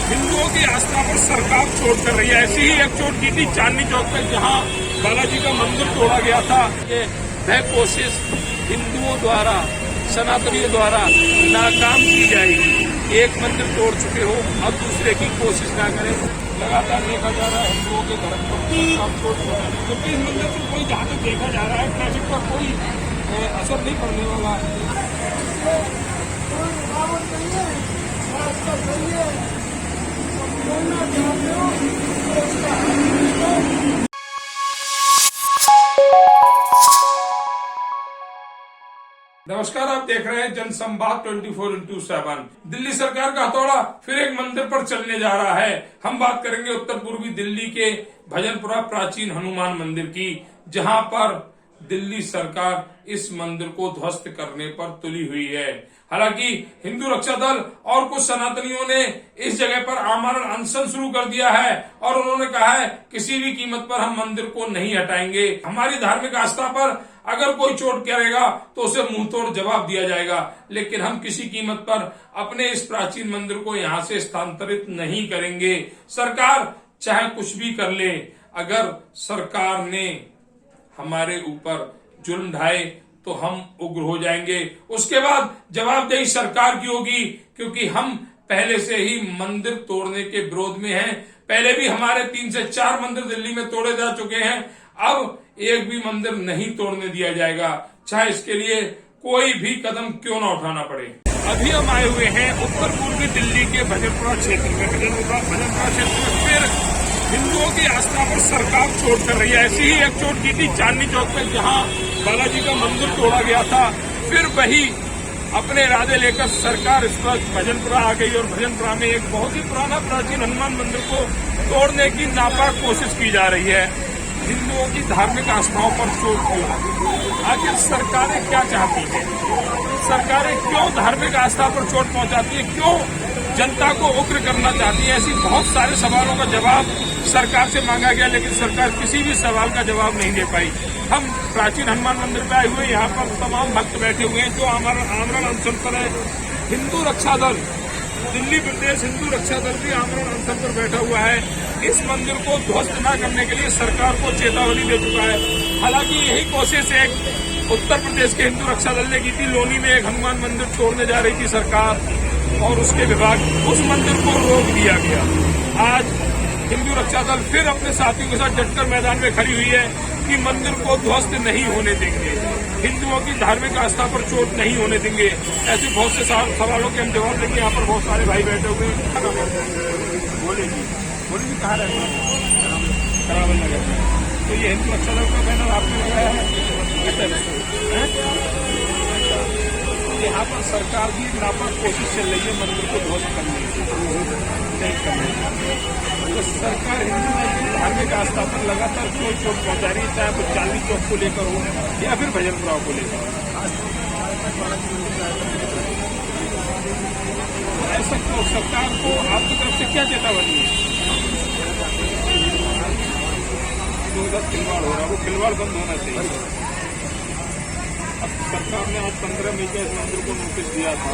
हिंदुओं की आस्था पर सरकार चोट कर रही है। ऐसी ही एक चोट की थी चांदनी चौक पे, जहां बालाजी का मंदिर तोड़ा गया था। ये वह कोशिश हिंदुओं द्वारा, सनातनियों द्वारा नाकाम की जाएगी। एक मंदिर तोड़ चुके हो, अब दूसरे की कोशिश ना करें। लगातार देखा जा रहा है हिंदुओं के धर्म पर चोट हो रही है, क्योंकि इस मंदिर से कोई, जहां तक देखा जा रहा है, ट्रैफिक पर कोई असर नहीं पड़ने वाला। नमस्कार, आप देख रहे हैं जनसंवाद 24x7। दिल्ली सरकार का हथौड़ा फिर एक मंदिर पर चलने जा रहा है। हम बात करेंगे उत्तर पूर्वी दिल्ली के भजनपुरा प्राचीन हनुमान मंदिर की, जहां पर दिल्ली सरकार इस मंदिर को ध्वस्त करने पर तुली हुई है। हालांकि हिंदू रक्षा दल और कुछ सनातनियों ने इस जगह पर आमरण अनशन शुरू कर दिया है और उन्होंने कहा है किसी भी कीमत पर हम मंदिर को नहीं हटाएंगे। हमारी धार्मिक आस्था पर अगर कोई चोट करेगा तो उसे मुंह तोड़ जवाब दिया जाएगा, लेकिन हम किसी कीमत पर अपने इस प्राचीन मंदिर को यहां से स्थानांतरित नहीं करेंगे। सरकार चाहे कुछ भी कर ले, अगर सरकार ने हमारे ऊपर जुल्म ढाए तो हम उग्र हो जाएंगे। उसके बाद जवाबदेही सरकार की होगी, क्योंकि हम पहले से ही मंदिर तोड़ने के विरोध में हैं। पहले भी हमारे 3 से 4 मंदिर दिल्ली में तोड़े जा चुके हैं। अब एक भी मंदिर नहीं तोड़ने दिया जाएगा, चाहे इसके लिए कोई भी कदम क्यों न उठाना पड़े। अभी हम आए हुए हैं उत्तर पूर्वी दिल्ली के भजनपुरा क्षेत्र में। भजनपुरा क्षेत्र में फिर हिंदुओं की आस्था पर सरकार चोट कर रही है। ऐसी ही एक चोट की थी चांदनी चौक पे, जहां बालाजी का मंदिर तोड़ा गया था। फिर वही अपने इरादे लेकर सरकार इस पर भजनपुरा आ गई और भजनपुरा में एक बहुत ही पुराना प्राचीन हनुमान मंदिर को तोड़ने की नापाक कोशिश की जा रही है। हिंदुओं की धार्मिक आस्थाओं पर चोट क्यों? आखिर सरकारें क्या चाहती हैं? सरकारें क्यों धार्मिक आस्था पर चोट पहुंचाती है? क्यों जनता को उग्र करना चाहती है? ऐसी बहुत सारे सवालों का जवाब सरकार से मांगा गया, लेकिन सरकार किसी भी सवाल का जवाब नहीं दे पाई। हम प्राचीन हनुमान मंदिर पे आए हुए, यहाँ पर तमाम भक्त बैठे हुए हैं जो आमरण अनशन पर है। हिंदू रक्षा दल, दिल्ली प्रदेश हिंदू रक्षा दल भी आमरण अनशन पर बैठा हुआ है। इस मंदिर को ध्वस्त न करने के लिए सरकार को चेतावनी दे चुका है। हालांकि यही कोशिश एक उत्तर प्रदेश के हिंदू रक्षा दल ने की थी। लोनी में एक हनुमान मंदिर तोड़ने जा रही थी सरकार, और उसके विभाग उस मंदिर को रोक दिया गया। आज हिंदू रक्षा दल फिर अपने साथियों के साथ डटकर मैदान में खड़ी हुई है कि मंदिर को ध्वस्त नहीं होने देंगे, हिंदुओं की धार्मिक आस्था पर चोट नहीं होने देंगे। ऐसे बहुत से सवालों के हम जवाब देंगे। यहाँ पर बहुत सारे भाई बैठे हुए हैं। बोले जी कहाँ रहते हैं? करावल नगर में। तो ये हिंदू रक्षा दल का बैनर आपने लगाया है। यहाँ पर सरकार की नापाक कोशिश चल रही है मंदिर को ध्वस्त करने की। तो सरकार हिंदुओं की धार्मिक आस्था पर लगातार कोई चोट पहुंचा रही है, चाहे वो चांदनी चौक को लेकर हो या फिर भजनपुरा को लेकर। ऐसा तो सरकार को आपकी तरफ से क्या चेतावनी है? खिलवाड़ हो रहा है, वो खिलवाड़ बंद होना चाहिए। अब सरकार ने आज 15 मई को इस मंदिर को नोटिस दिया था,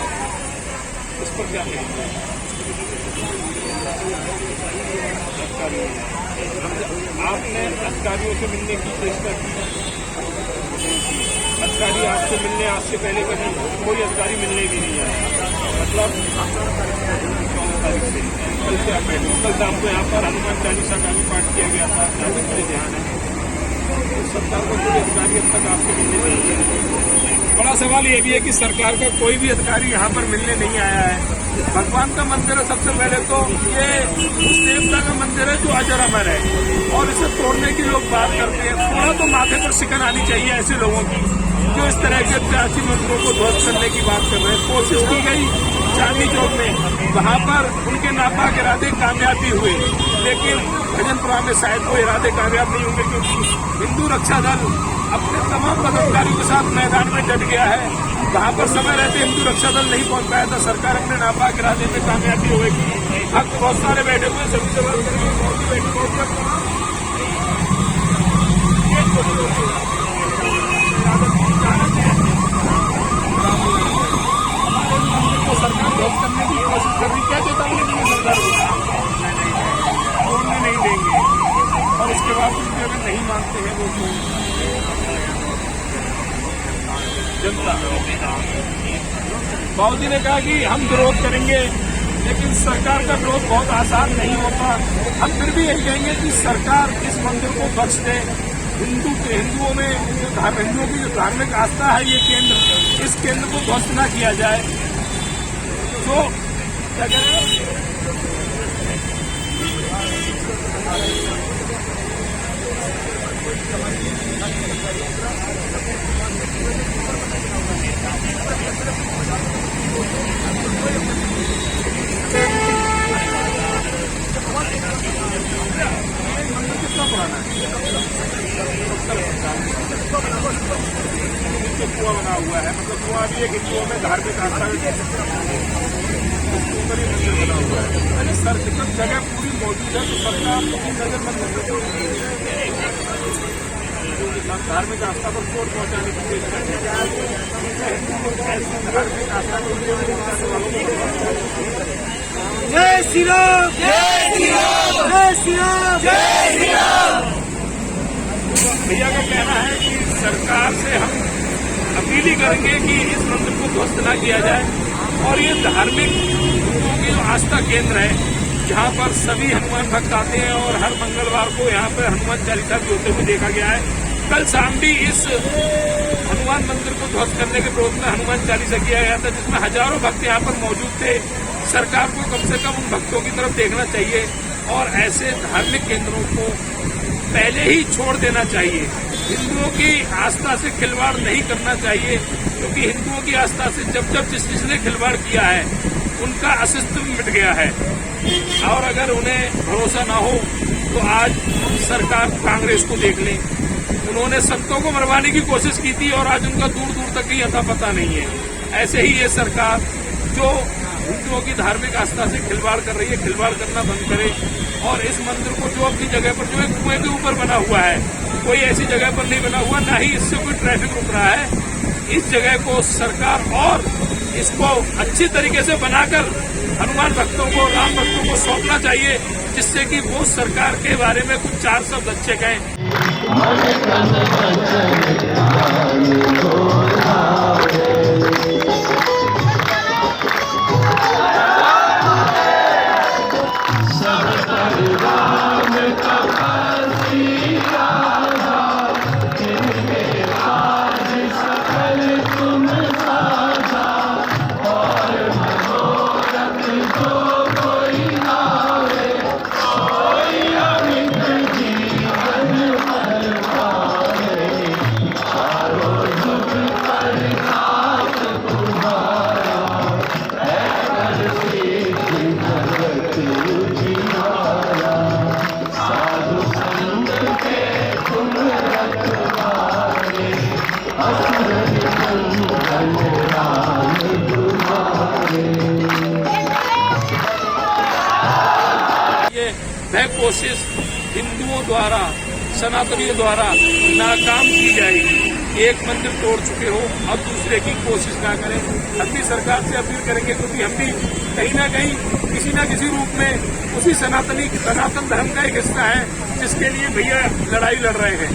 इस पर क्या कहेंगे? आपने अधिकारियों से मिलने की चेष्टा की, अधिकारी आपसे मिलने आज से पहले कहीं कोई अधिकारी मिलने भी नहीं आया। मतलब 14 तारीख से कल से आप बैठे, कल शाम को यहाँ पर हनुमान चालीसा का भी पाठ किया गया था। मुझे ध्यान है सरकार को कोई अधिकारी अब तक आपसे मिलने नहीं आया। बड़ा सवाल ये भी है कि सरकार का कोई भी अधिकारी यहाँ पर मिलने नहीं आया है। भगवान का मंदिर है, सबसे पहले तो ये उस देवता का मंदिर है जो अजर अमर है, और इसे तोड़ने की लोग बात करते हैं। थोड़ा तो माथे पर शिकन आनी चाहिए ऐसे लोगों की जो इस तरह के प्राचीन मंदिरों को ध्वस्त करने की बात कर रहे हैं। कोशिश की गई चांदनी चौक में, वहां पर उनके नापाक इरादे कामयाबी हुए, लेकिन भजनपुरा में शायद वो इरादे कामयाब नहीं होंगे, क्योंकि हिंदू रक्षा दल अपने तमाम पदाधिकारियों के साथ मैदान में डट गया है। वहां पर समय रहते हिंदू रक्षा दल नहीं पहुंच पाया था। सरकार अपने नापाक इरादे में कामयाबी होगी। भक्त बहुत सारे बैठे हुए, सभी से बात करेंगे। सरकार ध्वस्त करने की कोशिश कर रही, क्या चेतावनी दी सरकार को? नहीं मानते हैं वो तो जनता। बाबू जी ने कहा कि हम विरोध करेंगे, लेकिन सरकार का विरोध बहुत आसान नहीं होता। हम फिर भी यही कहेंगे कि सरकार इस मंदिर को बख्श दे। हिंदुओं की जो धार्मिक आस्था है, ये केंद्र, इस केंद्र को ध्वस्त न किया जाए। तो क्या कह रहे हैं? कितना पुराना है? कुआं बना हुआ है, मतलब कुआं भी एक हिंदुओं में धार्मिक आस्था ऊपर ही मंदिर बना हुआ है। यानी सर्किटल जगह पूरी मौजूद है, तो सरकार नजर धार्मिक आस्था पर चोट पहुंचाने की कोशिश करती है। धार्मिक आस्था को जय श्री राम, जय श्री राम, जय श्री राम, जय श्री राम। भैया का कहना है कि सरकार से हम अपील ही करेंगे कि इस मंदिर को ध्वस्त न किया जाए, और ये धार्मिक लोगों की जो आस्था केंद्र है, जहाँ पर सभी हनुमान भक्त आते हैं और हर मंगलवार को यहाँ पर हनुमान चालीसा भी होते हुए देखा गया है। कल शाम भी इस हनुमान मंदिर को ध्वस्त करने के विरोध में हनुमान चालीसा किया गया था, जिसमें हजारों भक्त यहाँ पर मौजूद थे। सरकार को कम से कम उन भक्तों की तरफ देखना चाहिए और ऐसे धार्मिक केंद्रों को पहले ही छोड़ देना चाहिए। हिंदुओं की आस्था से खिलवाड़ नहीं करना चाहिए, क्योंकि हिंदुओं की आस्था से जब जिसने खिलवाड़ किया है, उनका अस्तित्व मिट गया है। और अगर उन्हें भरोसा ना हो तो आज सरकार कांग्रेस को देख लें। उन्होंने संतों को मरवाने की कोशिश की थी और आज उनका दूर दूर तक ही अता पता नहीं है। ऐसे ही ये सरकार जो हिंदुओं की धार्मिक आस्था से खिलवाड़ कर रही है, खिलवाड़ करना बंद करे और इस मंदिर को जो अपनी जगह पर, जो एक कुएं के ऊपर बना हुआ है, कोई ऐसी जगह पर नहीं बना हुआ, ना ही इससे कोई ट्रैफिक रुक रहा है। इस जगह को सरकार और इसको अच्छी तरीके से बनाकर हनुमान भक्तों को, राम भक्तों को सौंपना चाहिए, जिससे कि वो सरकार के बारे में कुछ चार शब्द अच्छे कहें। वह कोशिश हिंदुओं द्वारा, सनातनियों द्वारा नाकाम की जाएगी। एक मंदिर तोड़ चुके हो, अब दूसरे की कोशिश ना करें। हम भी सरकार से अपील करेंगे, क्योंकि हम भी कहीं ना कहीं, किसी न किसी रूप में उसी सनातन धर्म का एक हिस्सा है, जिसके लिए भैया लड़ाई लड़ रहे हैं।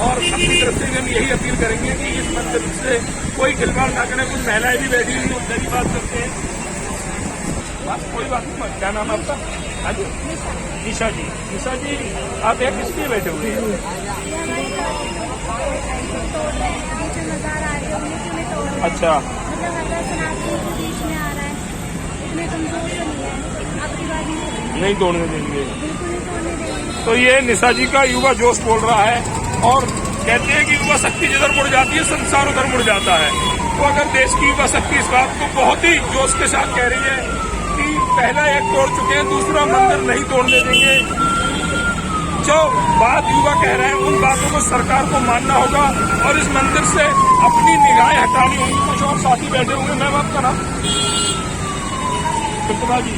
और अपनी तरफ से हम यही अपील करेंगे कि इस मंदिर से कोई खिलवाड़ ना करें। कुछ महिलाएं भी बैठी हुई उनसे भी बात करते हैं। कोई बात नहीं। क्या नाम है आपका? हाँ जी, निशा जी। निशा जी, आप एक किस लिए बैठे हुए हैं? अच्छा, नहीं तोड़ने देंगे। तो ये निशा जी का युवा जोश बोल रहा है और कहते हैं कि युवा शक्ति जिधर मुड़ जाती है, संसार उधर मुड़ जाता है। तो अगर देश की युवा शक्ति इस बात को बहुत ही जोश के साथ कह रही है कि पहला एक तोड़ चुके हैं, दूसरा मंदिर नहीं तोड़ने देंगे। जो बात युवा कह रहे हैं, उन बातों को सरकार को मानना होगा और इस मंदिर से अपनी निगाहें हटानी होंगी। कुछ और साथी बैठे होंगे। मैम, आपका नाम? प्रतिभा जी।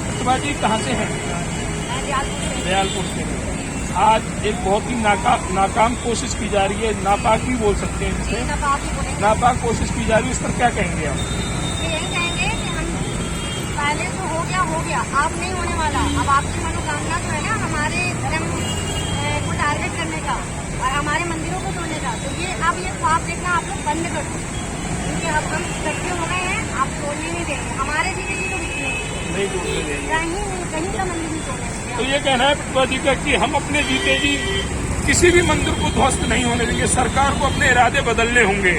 प्रतिभा जी कहाँ से हैं? दयालपुर से। आज एक बहुत ही नाकाम कोशिश की जा रही है, नापाक भी बोल सकते हैं जिसे, नापाक कोशिश की जा रही है, इस पर क्या कहेंगे आप? यही कहेंगे कि हम पहले तो हो गया, अब नहीं होने वाला। अब आपकी मनोकामना जो है ना, हमारे धर्म को टारगेट करने का और हमारे मंदिरों को तोड़ने का, तो ये अब ये ख्वाब देखना आप लोग बंद कर दो, क्योंकि अब हम इकट्ठे हो गए हैं, आप तोड़ने नहीं देंगे हमारे भी नहीं, तो नहीं टूटने देंगे। कहीं का मंदिर नहीं तोड़ने देंगे। तो ये कहना है प्रतिभा जी का कि हम अपने जीते जी किसी भी मंदिर को ध्वस्त नहीं होने देंगे। सरकार को अपने इरादे बदलने होंगे,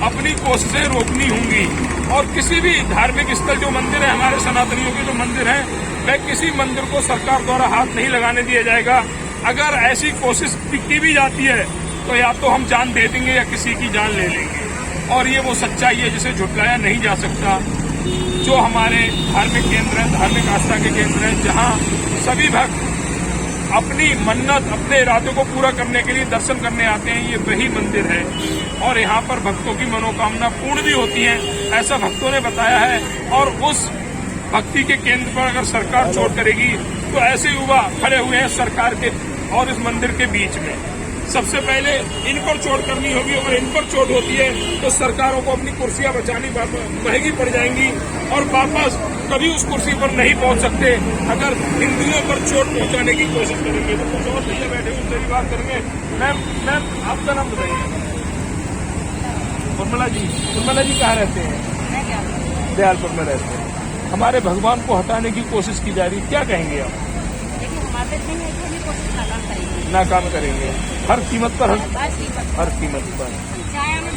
अपनी कोशिशें रोकनी होंगी, और किसी भी धार्मिक स्थल जो मंदिर है, हमारे सनातनियों के जो मंदिर हैं, वह किसी मंदिर को सरकार द्वारा हाथ नहीं लगाने दिया जाएगा। अगर ऐसी कोशिश की भी जाती है तो या तो हम जान दे देंगे या किसी की जान ले लेंगे, और ये वो सच्चाई है जिसे झुटलाया नहीं जा सकता। जो हमारे धार्मिक केंद्र हैं, धार्मिक आस्था के केंद्र हैं, जहाँ सभी भक्त अपनी मन्नत, अपने इरादों को पूरा करने के लिए दर्शन करने आते हैं, ये वही मंदिर है, और यहाँ पर भक्तों की मनोकामना पूर्ण भी होती है, ऐसा भक्तों ने बताया है। और उस भक्ति के केंद्र पर अगर सरकार चोट करेगी तो ऐसे युवा खड़े हुए हैं सरकार के और इस मंदिर के बीच में। सबसे पहले इन पर चोट करनी होगी, और इन पर चोट होती है तो सरकारों को अपनी कुर्सियां बचानी महंगी पड़ जाएंगी, और वापस कभी उस कुर्सी पर नहीं पहुंच सकते अगर हिंदुओं पर चोट पहुंचाने की कोशिश करेंगे। तो कुछ और भैया बैठे हुए उनसे भी बात करेंगे। मैम आपका नाम बताइए। उर्मिला जी कहाँ रहते हैं? दयालपुर में रहते हैं। हमारे भगवान को हटाने की कोशिश की जा रही है, क्या कहेंगे आप? देखिए हमारे दिन में कोई कोशिश नाकाम करेंगे हर कीमत पर, हर कीमत पर, चाहे हमें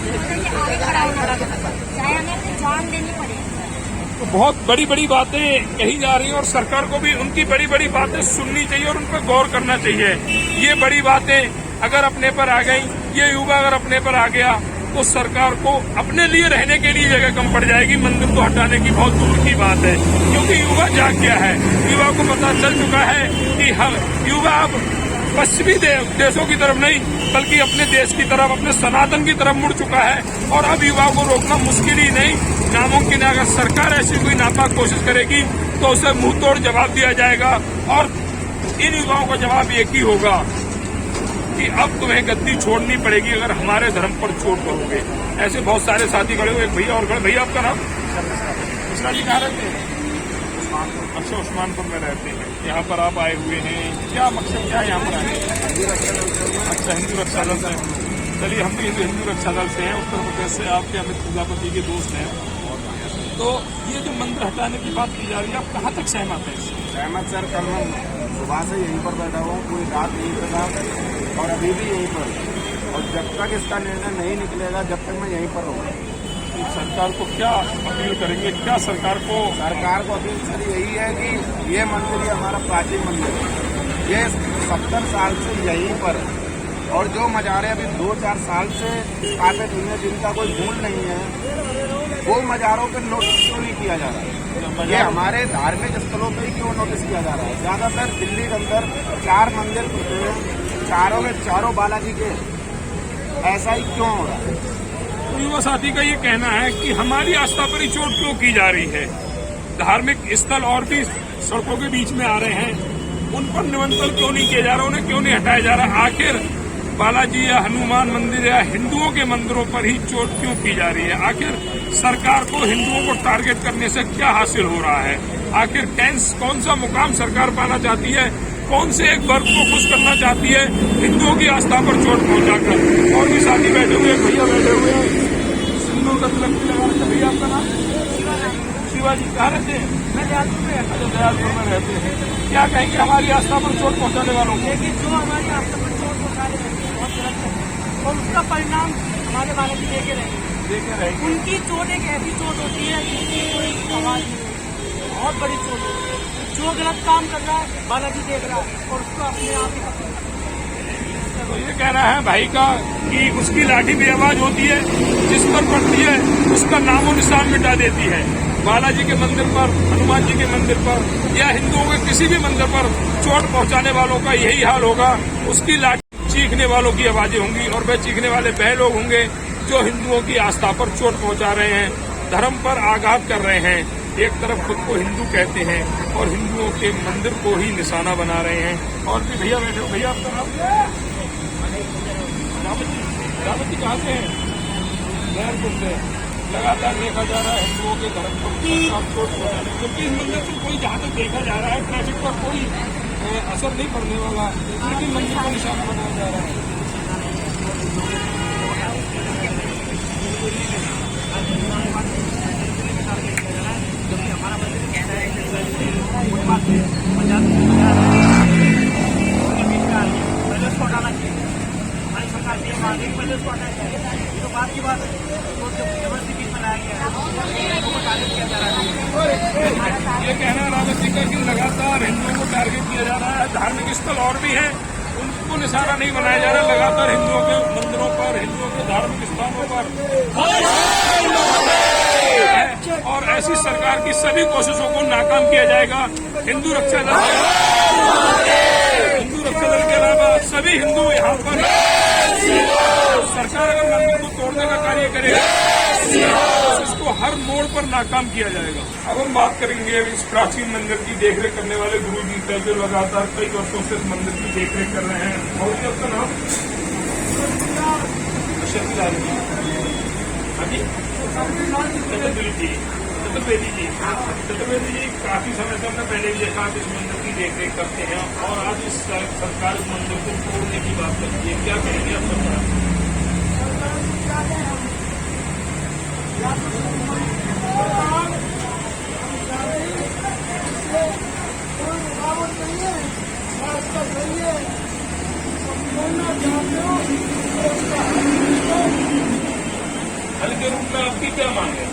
आगे खड़ा होना पड़ेगा, चाहे हमें अपनी जान देनी पड़ेगी। तो बहुत बड़ी बड़ी बातें कही जा रही हैं, और सरकार को भी उनकी बड़ी बड़ी बातें सुननी चाहिए और उन पर गौर करना चाहिए। ये बड़ी बातें अगर अपने पर आ गई, ये युवा अगर अपने पर आ गया, तो सरकार को अपने लिए रहने के लिए जगह कम पड़ जाएगी। मंदिर को हटाने की बहुत दूर की बात है, क्योंकि युवा जाग गया है। युवा को पता चल चुका है कि हम युवा अब पश्चिमी देशों की तरफ नहीं, बल्कि अपने देश की तरफ, अपने सनातन की तरफ मुड़ चुका है, और अब युवाओं को रोकना मुश्किल ही नहीं, नामुमकिन है। अगर सरकार ऐसी कोई नापाक कोशिश करेगी तो उसे मुंह तोड़ जवाब दिया जाएगा, और इन युवाओं का जवाब एक ही होगा कि अब तुम्हें गद्दी छोड़नी पड़ेगी अगर हमारे धर्म पर चोट करोगे। ऐसे बहुत सारे साथी खड़े हुए। एक भैया और खड़े। भैया आपका नाम? मिश्रा जी कहाँ रहते हैं? अच्छा, उस्मानपुर में रहते हैं। यहाँ पर आप आए हुए हैं, क्या मकसद क्या है यहाँ पर आए? अच्छा, हिंदू रक्षा दल से। चलिए, हम भी हिंदू रक्षा दल से हैं, उत्तर प्रदेश से। आपके अमित प्रजापति के दोस्त हैं। तो ये जो मंदिर हटाने की बात की जा रही है, आप कहाँ तक सहमत हैं? सहमत सर, कल मैं सुबह से यहीं पर बैठा हुआ हूँ, कोई रात नहीं पता, और अभी भी यहीं पर, और जब तक इसका निर्णय नहीं निकलेगा जब तक मैं यहीं पर रहूँगा। सरकार को क्या अपील करेंगे? क्या सरकार को अपील सर यही है कि ये मंदिर, ये हमारा प्राचीन मंदिर है, ये 70 साल से यहीं पर, और जो मज़ारें अभी 2-4 साल से स्थापित हुई हैं जिनका कोई मूल नहीं है, वो मज़ारों पर नोटिस क्यों नहीं किया जा रहा है? ये हमारे धार्मिक स्थलों पर ही क्यों नोटिस किया जा रहा है? ज्यादातर दिल्ली के अंदर 4 मंदिर खुलते हैं, चारों में चारों बालाजी के, ऐसा ही क्यों हो रहा है? युवा साथी का ये कहना है कि हमारी आस्था पर ही चोट क्यों की जा रही है? धार्मिक स्थल और भी सड़कों के बीच में आ रहे हैं, उन पर निमंत्रण क्यों नहीं किया जा रहा, उन्हें क्यों नहीं हटाया जा रहा? आखिर बालाजी या हनुमान मंदिर या हिंदुओं के मंदिरों पर ही चोट क्यों की जा रही है? आखिर सरकार को हिंदुओं को टारगेट करने से क्या हासिल हो रहा है? आखिर कौन सा मुकाम सरकार पाना चाहती है? कौन से एक वर्ग को खुश करना चाहती है हिंदुओं की आस्था पर चोट पहुंचाकर? और भी साथी बैठे हुए, भैया बैठे हुए हैं, सिंदूर का तिलक भी लगा रखा। भैया आपका नाम? शिवाजी। कहाँ रहते हैं? मैं दयालपुर में रहता हूँ। दयालपुर में रहते हैं। क्या कहेंगे हमारी आस्था पर चोट पहुंचाने वालों को? लेकिन जो हमारी आस्था पर चोट पहुँचाने वाले बहुत गलत है, और उसका परिणाम हमारे बालाजी देखे रहेंगे। उनकी चोट एक ऐसी चोट होती है जिसकी कोई आवाज नहीं होती, बहुत बड़ी चोट होती है। जो गलत काम कर रहा है बालाजी देख रहा है, और उसको अपने आप ही पकड़। तो ये कहना है भाई का कि उसकी लाठी बेआवाज होती है, जिस पर पड़ती है उसका नामो निशान मिटा देती है। बालाजी के मंदिर पर, हनुमान जी के मंदिर पर, या हिंदुओं के किसी भी मंदिर पर चोट पहुंचाने वालों का यही हाल होगा। उसकी लाठी चीखने वालों की आवाजें होंगी, और वह चीखने वाले वह लोग होंगे जो हिंदुओं की आस्था पर चोट पहुंचा रहे हैं, धर्म पर आघात कर रहे हैं। एक तरफ खुद को हिंदू कहते हैं और हिंदुओं के मंदिर को ही निशाना बना रहे हैं। और भी भैया बैठे हो। भैया आपका नाम? रावत जी कहाँ से हैं? दयालपुर से। लगातार देखा जा रहा है हिंदुओं के धर्म पर चोट पहुंचाने, क्योंकि इस मंदिर से कोई, जहाँ तक देखा जा रहा है, ट्रैफिक पर कोई असर नहीं पड़ने वाला, लेकिन मंदिर को निशाना बनाया जा रहा है। तो बात की बात है, तो जबरदस्ती बीच में लाया गया है, तो टारगेट किया जा रहा है। ये कहना है रावत जी का कि लगातार हिंदुओं को टारगेट किया जा रहा है। धार्मिक स्थल और भी हैं, उनको निशाना नहीं बनाया जा रहा। लगातार हिंदुओं के मंदिरों पर, हिंदुओं के धार्मिक स्थानों पर और ऐसी सरकार की सभी कोशिशों को नाकाम किया जाएगा। हिंदू रक्षा दल के अलावा सभी हिंदू यहाँ पर, सरकार अगर मंदिर को तोड़ने का कार्य करेगा तो इसको हर मोड़ पर नाकाम किया जाएगा। अब हम बात करेंगे इस प्राचीन मंदिर की देखरेख करने वाले गुरु जी का, जो लगातार कई वर्षों से इस मंदिर की देखरेख कर रहे हैं। और आपका नाम? शक्तिलाल जी। हाँ जी, चतुर्वेदी जी। चतुर्वेदी जी, काफी समय से हमने पहले भी देखा आप इस मंदिर की देखरेख करते हैं, और आज इस सरकार इस मंदिर को तोड़ने की बात करती है, क्या कहेंगे आप सरकार? हल के रूप में आपकी क्या मांग है?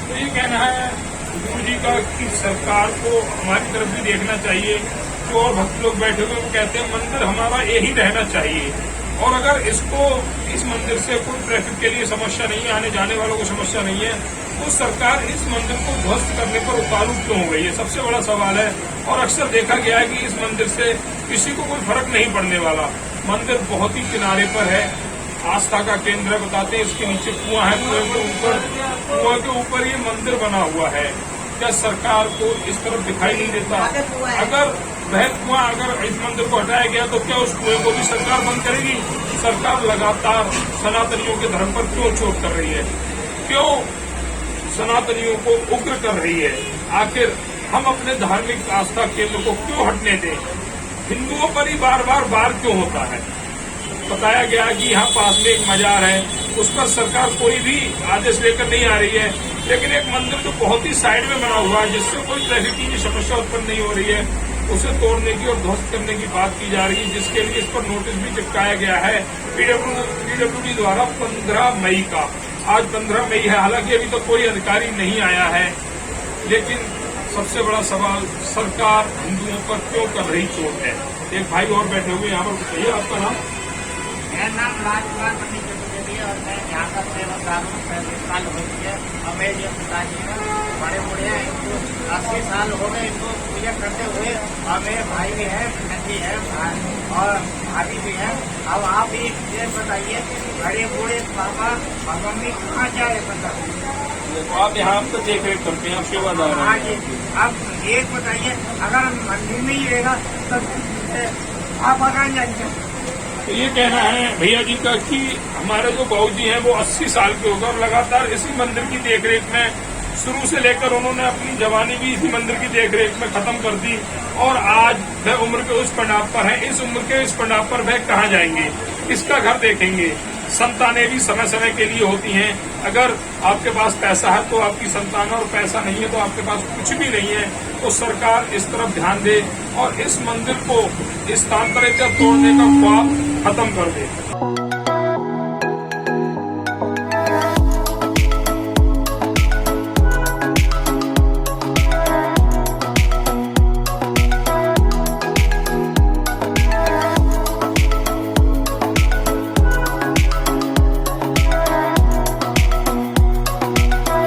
तो ये कहना है गुरु जी का कि सरकार को हमारी तरफ भी देखना चाहिए। जो और भक्त लोग बैठे हुए वो कहते हैं मंदिर हमारा यही रहना चाहिए, और अगर इसको, इस मंदिर से कोई ट्रैफिक के लिए समस्या नहीं है, आने जाने वालों को समस्या नहीं है, तो सरकार इस मंदिर को ध्वस्त करने पर उतारू क्यों हो गई है, सबसे बड़ा सवाल है। और अक्सर देखा गया है कि इस मंदिर से किसी को कोई फर्क नहीं पड़ने वाला। मंदिर बहुत ही किनारे पर है, आस्था का केंद्र बताते हैं। इसके नीचे कुआं है, कुआं के ऊपर ये मंदिर बना हुआ है। क्या सरकार को इस तरफ दिखाई नहीं देता? अगर वह कुआं, अगर इस मंदिर को हटाया गया तो क्या उस कुएं को भी सरकार बंद करेगी? सरकार लगातार सनातनियों के धर्म पर क्यों चोट कर रही है? क्यों सनातनियों को उग्र कर रही है? आखिर हम अपने धार्मिक आस्था केंद्र को क्यों हटने दें? हिंदुओं पर ही बार बार क्यों होता है? बताया गया कि यहाँ पास में एक मजार है, उस पर सरकार कोई भी आदेश लेकर नहीं आ रही है, लेकिन एक मंदिर जो बहुत ही साइड में बना हुआ है, जिससे कोई ट्रैफिक की समस्या उत्पन्न नहीं हो रही है, उसे तोड़ने की और ध्वस्त करने की बात की जा रही है, जिसके लिए इस पर नोटिस भी चिपकाया गया है पीडब्ल्यूडी द्वारा 15 मई का। आज 15 मई है, हालांकि अभी तक कोई अधिकारी नहीं आया है, लेकिन सबसे बड़ा सवाल सरकार हिंदुओं पर क्यों कर रही चोट है? एक भाई और बैठे हुए यहाँ पर, बताइए आपका नाम? मेरा नाम राजकुमार पंडित चतुर्वेदी है और मैं यहाँ का सेवादार हूँ। 35 साल हो गई है और मेरे जो पिताजी हैं बड़े बूढ़े हैं, इनको 80 साल हो गए इनको पूजा करते हुए, और मेरे भाई भी है, बहन भी है और भाभी भी है। अब आप एक चीज बताइए, बड़े बूढ़े पापा और मम्मी कहाँ जाए पता? आप यहाँ तो देख रेख करते हैं, आप सेवादार हैं। हाँ जी, अब एक बताइए, अगर मंदिर में ही रहेगा तो आप कहाँ जाएंगे? तो ये कहना है भैया जी का कि हमारे जो बाबूजी हैं वो 80 साल के हो गए और लगातार इसी मंदिर की देखरेख में, शुरू से लेकर उन्होंने अपनी जवानी भी इसी मंदिर की देखरेख में खत्म कर दी, और आज वह उम्र के उस पड़ाव पर है। इस उम्र के इस पड़ाव पर वह कहाँ जाएंगे, किसका घर देखेंगे? संतानें भी समय समय के लिए होती हैं। अगर आपके पास पैसा है तो आपकी संतान, और पैसा नहीं है तो आपके पास कुछ भी नहीं है। तो सरकार इस तरफ ध्यान दे और इस मंदिर को स्थानांतरित तोड़ने का ख्वाब खत्म कर दे।